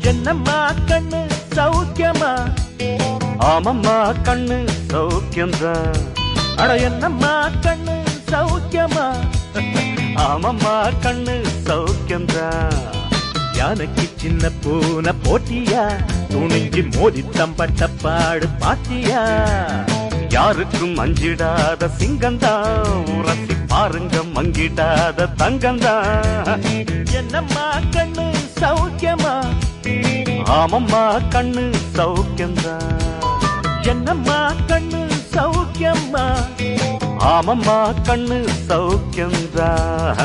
என்னம்மா கண்ணு சௌக்கியமா? ஆமம்மா கண்ணு சௌக்கியம்தான். அட என்னம்மா கண்ணு சௌக்கியமா? ஆமம்மா கண்ணு சௌக்கியம்தான். யானைக்கு சின்ன பூனை போட்டியா? துணிஞ்சு மோதி தம்பட்ட பாடு பாத்தியா? யாருக்கும் அஞ்சிடாத சிங்கந்தான். உரசி பாருங்க மங்கிடாத தங்கந்தான். என்னம்மா கண்ணு சௌக்கியமா? ஆமம்மா கண்ணு சௌக்கியம்தான். என்னம்மா கண்ணு சௌக்கியமா? ஆமம்மா கண்ணு சௌக்கியம்தான்.